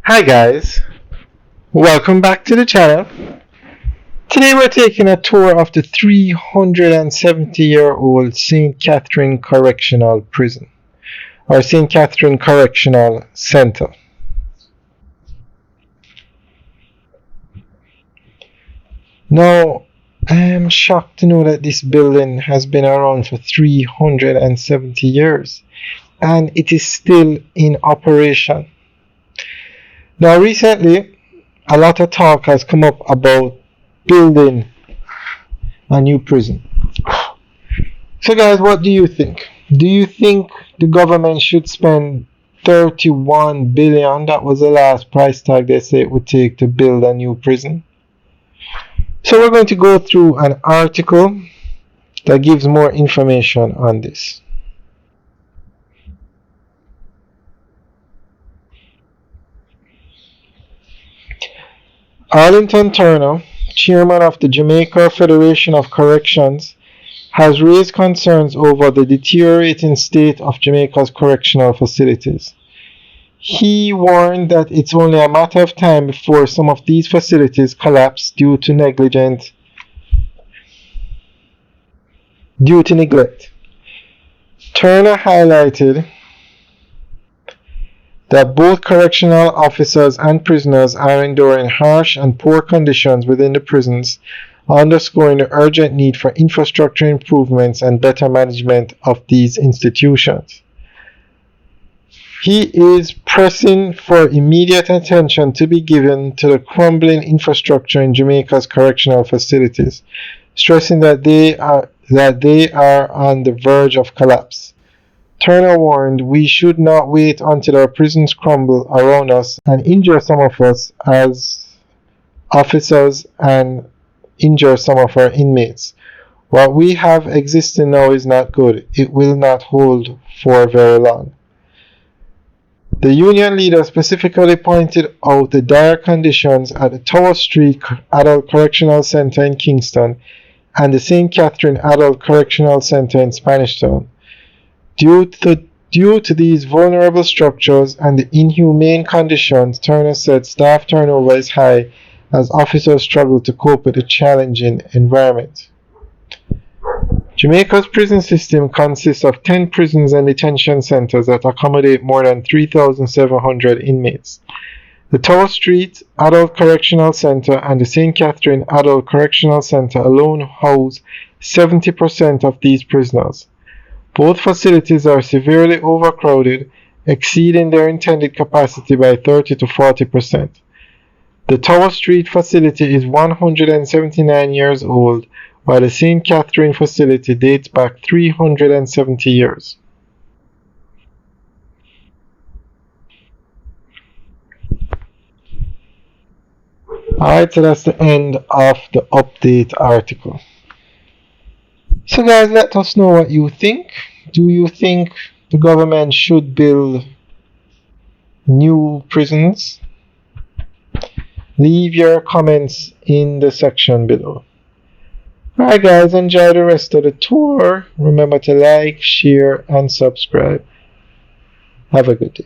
Hi guys, welcome back to the channel. Today we're taking a tour of the 370-year-old St. Catherine Correctional Prison, or St. Catherine Correctional Center. Now, I am shocked to know that this building has been around for 370 years and it is still in operation. Now, recently, a lot of talk has come up about building a new prison. So guys, what do you think? Do you think the government should spend 31 billion? That was the last price tag they say it would take to build a new prison. So we're going to go through an article that gives more information on this. Arlington Turner, chairman of the Jamaica Federation of Corrections, has raised concerns over the deteriorating state of Jamaica's correctional facilities. He warned that it's only a matter of time before some of these facilities collapse due to neglect. Turner highlighted that both correctional officers and prisoners are enduring harsh and poor conditions within the prisons, underscoring the urgent need for infrastructure improvements and better management of these institutions. He is pressing for immediate attention to be given to the crumbling infrastructure in Jamaica's correctional facilities, stressing that they are on the verge of collapse. Turner warned, "We should not wait until our prisons crumble around us and injure some of us as officers and injure some of our inmates. What we have existing now is not good. It will not hold for very long." The union leader specifically pointed out the dire conditions at the Tower Street Adult Correctional Center in Kingston and the St. Catherine Adult Correctional Center in Spanish Town. Due to these vulnerable structures and the inhumane conditions, Turner said staff turnover is high as officers struggle to cope with the challenging environment. Jamaica's prison system consists of 10 prisons and detention centers that accommodate more than 3,700 inmates. The Tower Street Adult Correctional Center and the St. Catherine Adult Correctional Center alone house 70% of these prisoners. Both facilities are severely overcrowded, exceeding their intended capacity by 30 to 40%. The Tower Street facility is 179 years old, while the St. Catherine facility dates back 370 years. Alright, so that's the end of the update article. So guys, let us know what you think. Do you think the government should build new prisons? Leave your comments in the section below. Alright guys, enjoy the rest of the tour. Remember to like, share, and subscribe. Have a good day.